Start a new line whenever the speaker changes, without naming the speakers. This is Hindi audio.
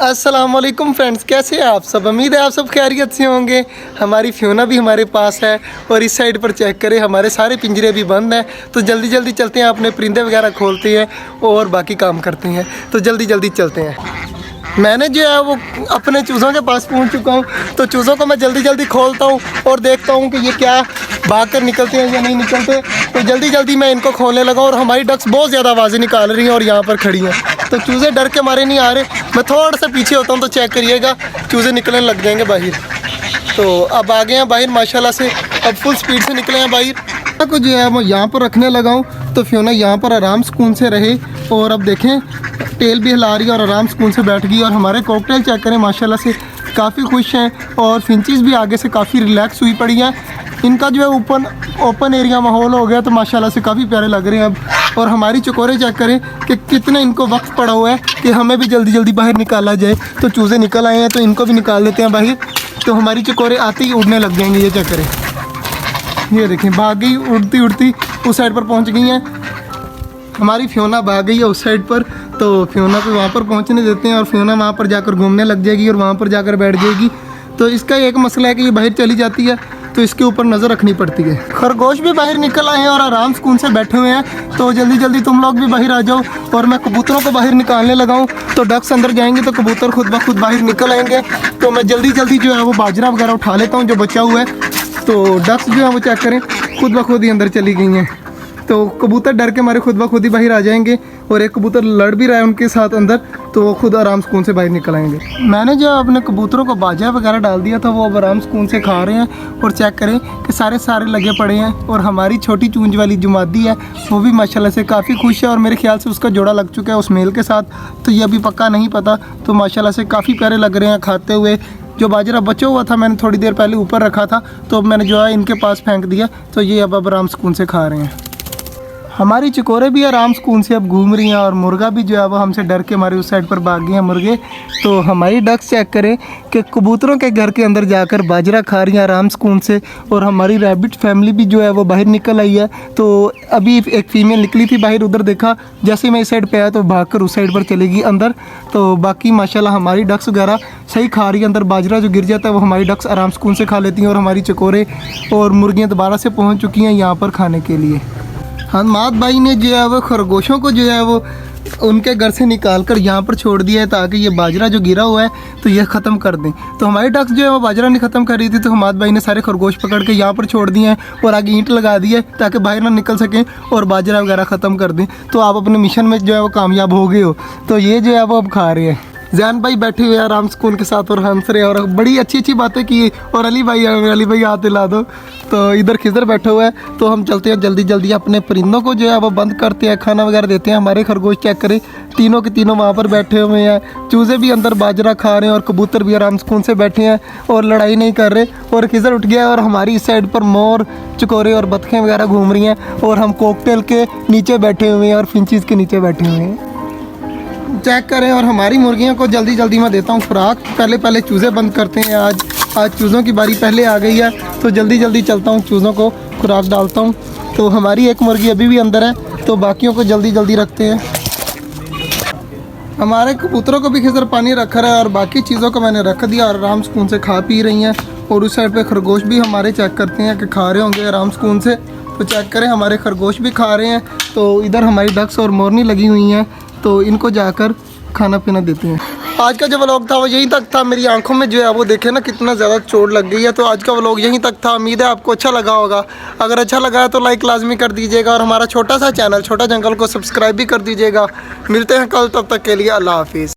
अस्सलाम वालेकुम फ्रेंड्स, कैसे हैं आप सब। उम्मीद है आप सब खैरियत से होंगे। हमारी फ्योना भी हमारे पास है और इस साइड पर चेक करें हमारे सारे पिंजरे भी बंद हैं। तो जल्दी जल्दी चलते हैं, अपने परिंदे वगैरह खोलते हैं और बाकी काम करते हैं। तो जल्दी जल्दी चलते हैं। मैंने जो है वो अपने चूज़ों के पास पहुंच चुका हूं। तो चूज़ों को मैं जल्दी जल्दी खोलता हूं और देखता हूं कि ये क्या भाग कर निकलते हैं या नहीं निकलते। तो जल्दी जल्दी मैं इनको खोलने लगा और हमारी डक्स बहुत ज़्यादा आवाज़ें निकाल रही हैं और यहाँ पर खड़ी हैं। तो चूज़े डर के मारे नहीं आ रहे। मैं थोड़ा सा पीछे होता हूँ तो चेक करिएगा, चूज़े निकलने लग जाएंगे बाहर। तो अब आ गए हैं बाहर माशाल्लाह से, अब फुल स्पीड से निकले हैं बाहर। को जो है वो यहाँ पर रखने लगा हूँ तो फ्योना यहाँ पर आराम सुकून से रहे। और अब देखें टेल भी हिला रही है और आराम सुकून से बैठ गई। और हमारे कॉकटेल चेक करें माशाल्लाह से काफ़ी खुश हैं और फिंचेस भी आगे से काफ़ी रिलैक्स हुई पड़ी हैं। इनका जो है ओपन एरिया माहौल हो गया तो माशाल्लाह से काफ़ी प्यारे लग रहे हैं अब। और हमारी चकोरे चेक करें कि कितने इनको वक्त पड़ा हुआ है कि हमें भी जल्दी जल्दी बाहर निकाला जाए। तो चूज़े निकल आए हैं तो इनको भी निकाल देते हैं बाहर। तो हमारी चकोरे आते ही उड़ने लग जाएंगे। ये चेक करें, ये देखें भाग गई उड़ती उड़ती उस साइड पर पहुंच गई हैं। हमारी फ्योना भाग गई है उस साइड पर। तो फ्योना को वहाँ पर पहुँचने देते हैं और फ्योना वहाँ पर जाकर घूमने लग जाएगी और वहाँ पर जाकर बैठ जाएगी। तो इसका एक मसला है कि ये बाहर चली जाती है तो इसके ऊपर नज़र रखनी पड़ती है। खरगोश भी बाहर निकल आए हैं और आराम सुकून से बैठे हुए हैं। तो जल्दी जल्दी तुम लोग भी बाहर आ जाओ। और मैं कबूतरों को बाहर निकालने लगा हूँ। तो डक्स अंदर जाएंगे तो कबूतर खुद ब खुद बाहर निकल आएंगे। तो मैं जल्दी जल्दी जो है वो बाजरा वगैरह उठा लेता हूँ जो बचा हुआ है। तो डक्स जो है वो चेक करें खुद ब खुद ही अंदर चली गई हैं। तो कबूतर डर के मारे खुद ब खुद ही बाहर आ जाएंगे। और एक कबूतर लड़ भी रहा है उनके साथ अंदर, तो वो खुद आराम सुकून से बाहर निकल आएंगे। मैंने जो अपने कबूतरों को बाजरा वगैरह डाल दिया था वो अब आराम सुकून से खा रहे हैं। और चेक करें कि सारे लगे पड़े हैं। और हमारी छोटी चूंज वाली जो मादी है वो भी माशाल्लाह से काफ़ी खुश है और मेरे ख्याल से उसका जोड़ा लग चुका है उस मेल के साथ। तो ये अभी पक्का नहीं पता। तो माशाल्लाह से काफ़ी प्यारे लग रहे हैं खाते हुए। जो बाजरा बचा हुआ था मैंने थोड़ी देर पहले ऊपर रखा था तो अब मैंने जो है इनके पास फेंक दिया। तो ये अब आराम सुकून से खा रहे हैं। हमारी चकोरे भी आराम सुकून से अब घूम रही हैं और मुर्गा भी जो है वो हमसे डर के हमारे उस साइड पर भाग गए हैं मुर्गे। तो हमारी डक्स चेक करें कि कबूतरों के घर के अंदर जाकर बाजरा खा रही हैं आराम सुकून से। और हमारी रैबिट फैमिली भी जो है वो बाहर निकल आई है। तो अभी एक फ़ीमेल निकली थी बाहर, उधर देखा जैसे मैं इस साइड पर आया तो भाग कर उस साइड पर चलेगी अंदर। तो बाकी माशाल्लाह हमारी डक्स वगैरह सही खा रही है। अंदर बाजरा जो गिर जाता है वो हमारी डक्स आराम सुकून से खा लेती हैं। और हमारी चकोरे और मुर्गियाँ दोबारा से पहुँच चुकी हैं यहाँ पर खाने के लिए। हमाद भाई ने जो है वो खरगोशों को जो है वो उनके घर से निकाल कर यहाँ पर छोड़ दिया है ताकि ये बाजरा जो गिरा हुआ है तो ये ख़त्म कर दें। तो हमारी डक्स जो है वो बाजरा नहीं ख़त्म कर रही थी तो हमाद भाई ने सारे खरगोश पकड़ के यहाँ पर छोड़ दिए हैं और आगे ईंट लगा दी है ताकि बाहर ना निकल सकें और बाजरा वगैरह ख़त्म कर दें। तो आप अपने मिशन में जो है वो कामयाब हो गए हो। तो ये जो है वो अब खा रहे हैं। जैन भाई बैठे हुए आराम सुकून के साथ और हंस रहे और बड़ी अच्छी अच्छी बातें की। और अली भाई हाथ हिला दो। तो इधर खिजर बैठा हुआ है। तो हम चलते हैं जल्दी जल्दी अपने परिंदों को जो है वो बंद करते हैं, खाना वगैरह देते हैं। हमारे खरगोश चेक करें तीनों के तीनों वहाँ पर बैठे हुए हैं। चूज़े भी अंदर बाजरा खा रहे हैं और कबूतर भी आराम सुकून से बैठे हैं और लड़ाई नहीं कर रहे। और खिजर उठ गया और हमारी इस साइड पर मोर चकोरे और बतखें वगैरह घूम रही हैं। और हम कॉकटेल के नीचे बैठे हुए हैं और फिंचेस के नीचे बैठे हुए हैं। चेक करें और हमारी मुर्गियों को जल्दी जल्दी मैं देता हूँ खुराक। पहले चूज़े बंद करते हैं। आज चूज़ों की बारी पहले आ गई है तो जल्दी जल्दी चलता हूँ चूज़ों को खुराक डालता हूँ। तो हमारी एक मुर्गी अभी भी अंदर है तो बाकियों को जल्दी जल्दी रखते हैं। हमारे कबूतरों को भी खिजर पानी रखा है और बाकी चीज़ों को मैंने रख दिया और आराम सुकून से खा पी रही हैं। और उस साइड पे खरगोश भी हमारे चेक करते हैं कि खा रहे होंगे आराम सुकून से। तो चेक करें हमारे खरगोश भी खा रहे हैं। तो इधर हमारी डक्स और मोरनी लगी हुई हैं तो इनको जाकर खाना पीना देते हैं। आज का जो व्लॉग था वो यहीं तक था। मेरी आंखों में जो है वो देखे ना कितना ज़्यादा चोट लग गई है। तो आज का व्लॉग यहीं तक था। उम्मीद है आपको अच्छा लगा होगा। अगर अच्छा लगा है तो लाइक लाजमी कर दीजिएगा और हमारा छोटा सा चैनल छोटा जंगल को सब्सक्राइब भी कर दीजिएगा। मिलते हैं कल, तब तक के लिए अल्लाह हाफिज़।